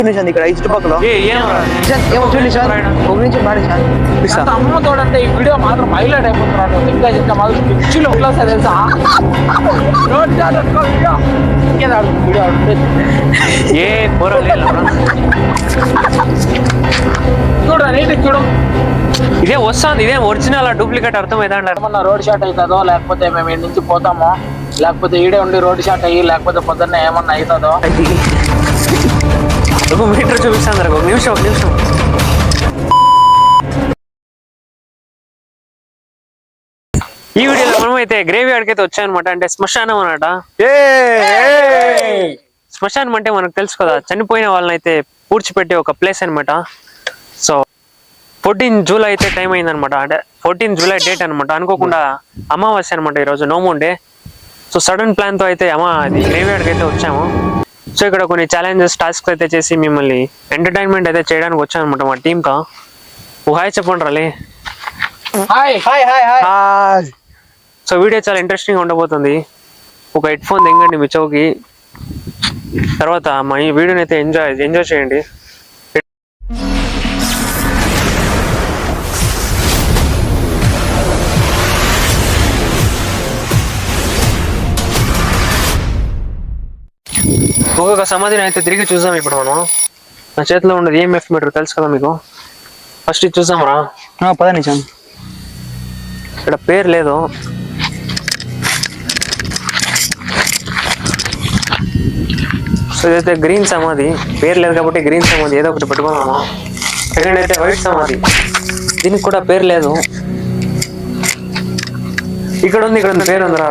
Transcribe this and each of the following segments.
ఇక్కడ ఈ చుట్టుపక్కల ఏమో చూడండి సార్ ఒక నుంచి మాడి సార్ అమ్మ తోడంటే ఈ వీడియో మాత్రం హైలైట్ అయిపోతున్నాడు. ఇంకా ఇంకా మాత్రం పిచ్చిలో సార్ తెలుసా వీడియో ఏ చూడ నీటి చూడు ఇదే వస్తుంది. ఇదే ఒరిజినల్ డూప్లికేట్ అర్థమైందా? ఏమన్నా రోడ్ షాట్ అవుతుందో లేకపోతే మేము ఇంటి నుంచి పోతామో లేకపోతే ఈడే ఉండి రోడ్ షాట్ అయ్యి లేకపోతే పొద్దున్న ఏమన్నా అవుతుందో. ఒక మీటర్ చూపిస్తాను. ఒక నిమిషం ఈ వీడియోలో మనం అయితే గ్రేవ్ యార్డ్కి అయితే వచ్చాయనమాట. అంటే శ్మశానం అన్నమాట. శ్మశానం అంటే మనకు తెలుసు కదా, చనిపోయిన వాళ్ళని అయితే పూడ్చిపెట్టే ఒక ప్లేస్ అనమాట. సో 14 జూలై అయితే టైం అయిందనమాట. అంటే 14 జూలై డేట్ అనమాట. అనుకోకుండా అమావాస్య అనమాట ఈరోజు, నోమూన్ డే. సో సడన్ ప్లాన్తో అయితే గ్రేవ్ యార్డ్కి అయితే వచ్చాము. సో ఇక్కడ కొన్ని ఛాలెంజెస్ టాస్క్ అయితే చేసి మిమ్మల్ని ఎంటర్టైన్మెంట్ అయితే చేయడానికి వచ్చాను అనమాట మా టీమ్కా. హాయ్ చెప్పండి రాలే. సో వీడియో చాలా ఇంట్రెస్టింగ్ ఉండబోతుంది. ఒక హెడ్ ఫోన్ తెంగండి మీ చౌకి. తర్వాత మా ఈ వీడియోని అయితే ఎంజాయ్ చేయండి. ఒక్కొక్క సమాధిని అయితే తిరిగి చూసాం. ఇప్పుడు మనం నా చేతిలో ఉండేది EMF మీటర్ తెలుసు కదా మీకు. ఫస్ట్ ఇది చూసాం రా. పదనిచ్చాం. ఇక్కడ పేరు లేదు. సో ఇదైతే గ్రీన్ సమాధి. పేరు లేదు కాబట్టి గ్రీన్ సమాధి ఏదో ఒకటి పెట్టుకున్నాము. సెకండ్ అయితే వైట్ సమాధి. దీనికి కూడా పేరు లేదు. ఇక్కడ ఉంది పేరు ఉంది రా.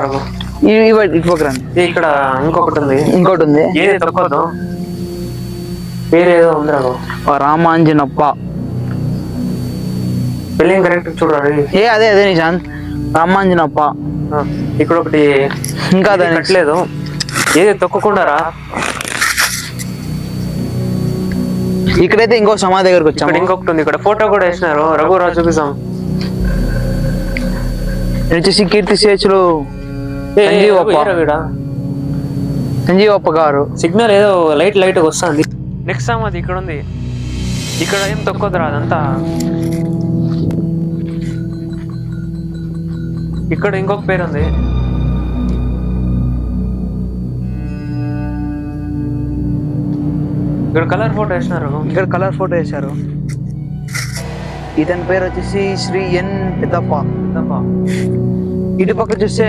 ఇక్కడ ఇంకోటి ఉంది. ఏది తక్కువదు పేరు ఏదో ఉంది రాదు. రామాంజనప్ప. స్పెల్లింగ్ కరెక్ట్ చూడాలి. అదే నిశాంత్, రామాంజనప్ప. ఇక్కడ ఒకటి ఇంకా కట్టలేదు. ఏది తొక్కకుండా రా. ఇక్కడైతే ఇంకో సమాధి దగ్గరకు వచ్చాము. ఇక్కడ ఇంకొకటి ఉంది. ఇక్కడ ఫోటో కూడా వేసినారు. రఘురాజు చూపిస్తాం. వచ్చేసి కీర్తి శేషులు సంజీవప్ప గారు. సిగ్నల్ ఏదో లైట్ వస్తుంది. నెక్స్ట్ సమాధి ఇక్కడ ఉంది. ఇక్కడ ఏం తొక్కొద్దురా అదంతా. ఇక్కడ ఇంకొక పేరు ఉంది. ఇక్కడ కలర్ ఫోటో వేసినారు. ఇతని పేరు వచ్చేసి శ్రీ ఎన్ పెద్దప్ప. ఇటు పక్క చూస్తే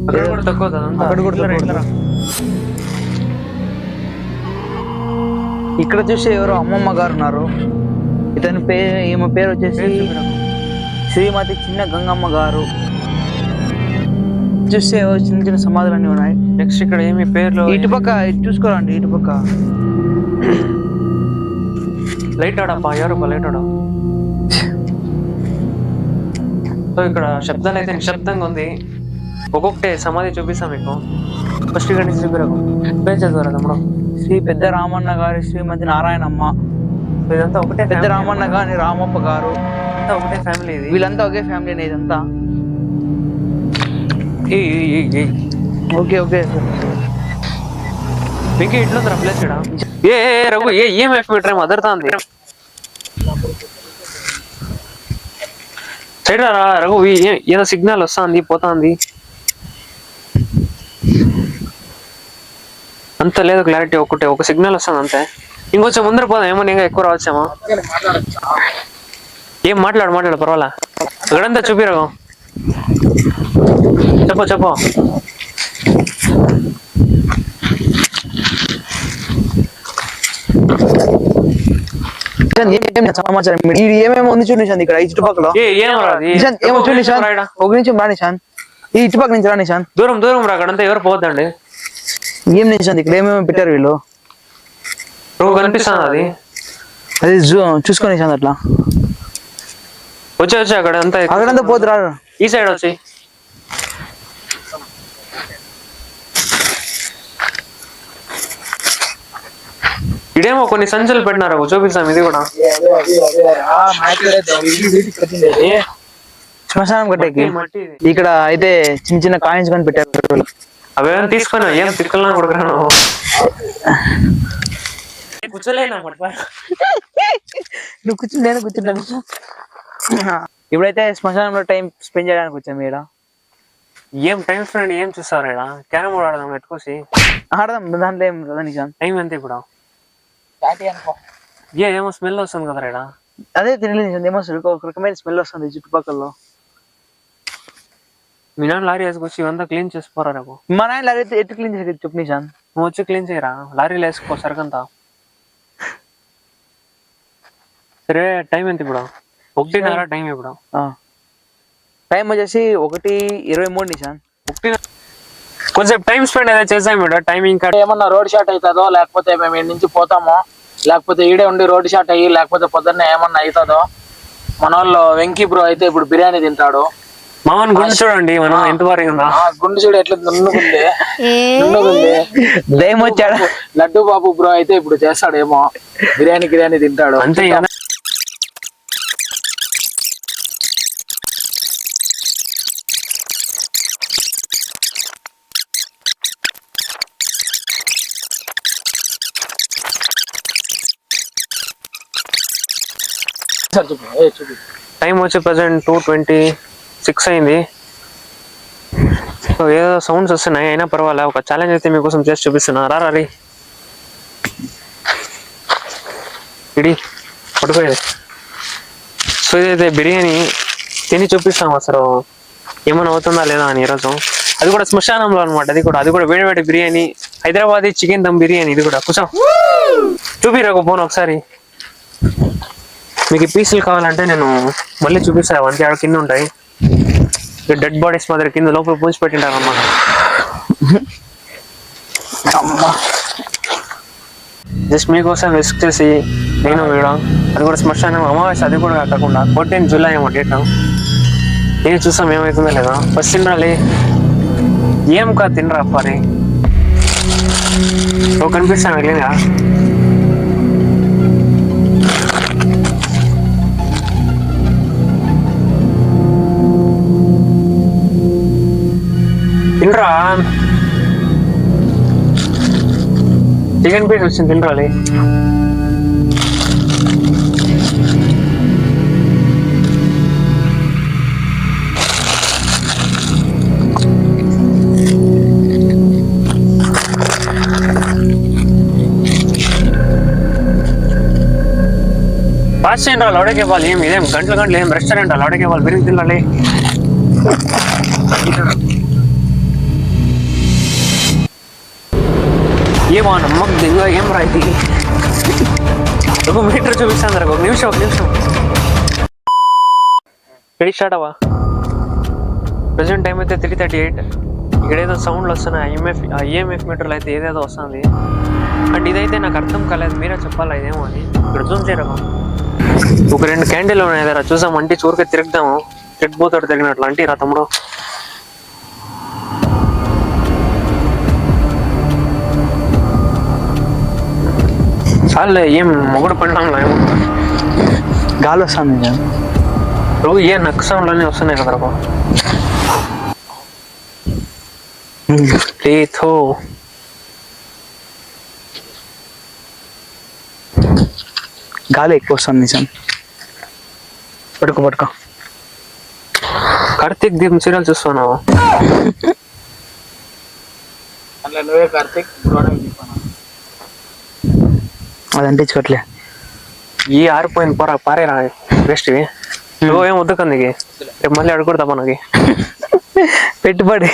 అక్కడ కూడా తక్కువ. ఇక్కడ చూస్తే ఎవరో అమ్మమ్మ గారు ఉన్నారు. ఈమె పేరు వచ్చేసి శ్రీమతి చిన్న గంగమ్మ గారు. చూస్తే చిన్న సమాధులు అన్నీ ఉన్నాయి. నెక్స్ట్ ఇక్కడ ఏమి పేర్లు. ఇటుపక్క చూసుకోరండి. ఇటుపక్క లైట్ ఆడప్పా. ఎవరు లైట్ ఆడ. సో ఇక్కడ శబ్దాలు అయితే నిశ్శబ్దంగా ఉంది. ఒక్కొక్కటే సమాధి చూపిస్తాం మీకు. ఫస్ట్ ఇక్కడ నుంచి పేరు చదువురా తమ్ముడు. శ్రీ పెద్ద రామన్న గారి శ్రీమతి నారాయణమ్మ. ఇదంతా ఒకటే. పెద్ద రామన్న గారి రామప్ప గారు. ఒకటే ఫ్యామిలీ. వీళ్ళంతా ఒకే ఫ్యామిలీ. ఇదంతా ఓకే మీకు ఇట్లుందిరా ప్లేస్ ఇక్కడ. Raghu EMF metre అదరుతుంది. సైడ్ రా రఘు. ఏదో సిగ్నల్ వస్తుంది పోతుంది. అంత లేదు క్లారిటీ. ఒక సిగ్నల్ వస్తుంది అంతే. ఇంకొంచెం ముందర పోదాం. ఏమన్నా ఇంకా ఎక్కువ రావచ్చామా? ఏం మాట్లాడు పర్వాలా. ఇక్కడంతా చూపి రఘు. చెప్పు సమాచారం ఏమేమి ఉంది చూడు నిశాంత్. ఇక్కడ ఈ చుట్టుపక్కల ఏమో చూడు నిశాంత్. ఒక నిమిషం రా నిశాంత్. ఈ చుట్టుపక్కల నుంచి రా నిశాంత్. దూరం రా. అక్కడంతా ఎవరు పోద్దండి. ఏం నిశాంత్ ఇక్కడ ఏమేమి పెట్టారు వీళ్ళు. కనిపిస్తుంది అది చూసుకో నిశాంత్. అట్లా వచ్చి అక్కడంతా పోతురా. ఈ సైడ్ వచ్చి ఇడేమో కొన్ని సంచులు పెట్టినారు. చూపిస్తాం. ఇది కూడా శ్మశానం కట్టేకి. ఇక్కడ అయితే చిన్న కాయిన్స్ కొని పెట్టారు. అవేమైనా తీసుకొని ఏం తిక్కలను కొడుకురాను. కూర్చోలేనా నువ్వు కూర్చుని నేను కూర్చుంటాను. ఇప్పుడైతే శ్మశానంలో టైం స్పెండ్ చేయడానికి వచ్చాం ఇక్కడ. ఏం టైం స్పెండ్ ఏం చూస్తారు ఇక్కడ? క్యారమ్ బోర్డ్ ఆడదాం ఎట్టుకోసి. ఆడదాం, దాంట్లో ఏం కదా నిశాంత్. టైం ఎంత ఇప్పుడు? ఏమో స్మెల్ వస్తుంది కదా ఇక్కడ. అదే తెలియదు నిశాంత్, ఏమో ఒక రకమైన స్మెల్ వస్తుంది చుట్టుపక్కల. మీ నాన్న లారీ వేసుకొచ్చి ఇవంతా క్లీన్ చేసుకోరా రేపు. మా నాయన లారీ అయితే ఎట్టు క్లీన్ చేసి చెప్పు నిశాంత్. నువ్వు వచ్చి క్లీన్ చేయరా, లారీలో వేసుకో సరికంతా. సరే టైం ఎంత ఇప్పుడు? 1:30 టైం ఇప్పుడు. టైం వచ్చేసి 1:23 నిశాంత్. కొంచెం టైం స్పెండ్ అయితే చేసాం ఇక్కడ. టైమింగ్ ఏమన్నా రోడ్ షాట్ అవుతుందో, లేకపోతే మేము ఈ నుంచి పోతామో, లేకపోతే ఈడే ఉండి రోడ్ షాట్ అయ్యి, లేకపోతే పొద్దున్నే ఏమన్నా అవుతుందో. మన వాళ్ళు వెంకీ బ్రో అయితే ఇప్పుడు బిర్యానీ తింటాడు. మామన్ గుండు చూడండి, మనం ఎంత భారీగా ఉందా. గుండు చూడు ఎట్లా నున్నుకుంది. దయ్యం వచ్చాడు. లడ్డు బాబు బ్రో అయితే ఇప్పుడు చేస్తాడేమో, బిర్యానీ తింటాడు అంతే. టైం వచ్చి ప్రెసెంట్ 2:26 అయింది. ఏదో సౌండ్స్ వస్తున్నాయి, అయినా పర్వాలే. ఒక ఛాలెంజ్ అయితే మీకోసం చేసి చూపిస్తున్నా. రారీ ఇడి పట్టుకోలేదు. సో ఇదైతే బిర్యానీ తిని చూపిస్తాం అసలు ఏమైనా అవుతుందా లేదా అని ఈరోజు. అది కూడా శ్మశానంలో అనమాట. అది కూడా వేడి బిర్యానీ, హైదరాబాదీ చికెన్ దమ్ బిర్యానీ. ఇది కూడా కూర్చో చూపిరాకు పోను ఒకసారి. మీకు పీసులు కావాలంటే నేను మళ్ళీ చూపిస్తాను. అంతే ఆడ కింద ఉంటాయి డెడ్ బాడీస్ మాదిరి, కింద లోపల పూసి పెట్టింటారు అన్నమాట. జస్ట్ మీకోసం రిస్క్ చేసి నేను వేయడం. అది కూడా శ్మశానం అమావాస్య, అది కూడా కాకుండా 14 జూలై ఏమో డేట్. నేను చూసాం ఏమవుతుందో లేదా. ఫస్ట్ తినాలి. ఏం కాదు తినరా అప్పారి. ఓ కనిపిస్తాను లేదా? తినరా, చికెన్ పీస్ వచ్చింది తినరాలి. ఫాస్ట్ చేయండి, లౌడకి ఇవ్వాలి. ఇదేం గంటలు ఏం రెస్టారెంట్ లౌడకి ఇవ్వాలి. బిర్యానీ తినాలి. ఏమో నమ్మకం దిగువ ఏం రాయి. ఒక మీటర్ చూపిస్తాను రా. ఒక నిమిషం రెడీ స్టార్ట్ అవ్వా. ప్రెసెంట్ టైం అయితే 3:38. ఇక్కడ ఏదో సౌండ్లు వస్తున్నాయి. ఈఎంఎఫ్ మీటర్లు అయితే ఏదేదో వస్తుంది. అండ్ ఇదైతే నాకు అర్థం కాలేదు, మీరే చెప్పాలా ఇదేమో అని. ఇక్కడ జూమ్ చేయరా. ఒక 2 క్యాండిల్ ఉన్నాయి కదా, చూసాం అంటే చూరుకే తిరుగుదాము. తిరిగిపోతాడు తిరిగినట్లు అంటే రా తమ్ముడు. చాలే, ఏం మొగుడు పడినాంలో ఏమో గాలి వస్తుంది. రోజు ఏ నక్కు సౌండ్లోనే వస్తున్నాయి కదా. గాలి ఎక్కువ వస్తుంది నిజం. పడుకో. కార్తీక్ దీపం సీరియల్ చూస్తున్నావా? నువ్వే కార్తీక్ అది అంటించుకోవట్లే. ఈ ఆరిపోయింది పారేరా వేస్ట్. నువ్వు ఏం వద్దు కందికి, రేపు మళ్ళీ అడుగుడతా మనకి పెట్టుబడి.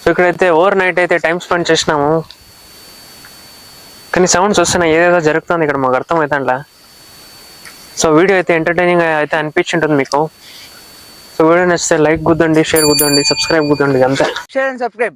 సో ఇక్కడైతే ఓవర్ నైట్ అయితే టైం స్పెండ్ చేసినాము. కానీ సౌండ్స్ వస్తున్నాయి, ఏదేదో జరుగుతుంది ఇక్కడ మాకు అర్థం అవుతుందిలా. సో వీడియో అయితే ఎంటర్టైనింగ్ అయితే అనిపించింటుంది మీకు. సో వీడియో నచ్చితే లైక్ గుద్దండి, షేర్ గుద్దండి, సబ్స్క్రైబ్ గుద్దండి. అంతే. Share and subscribe.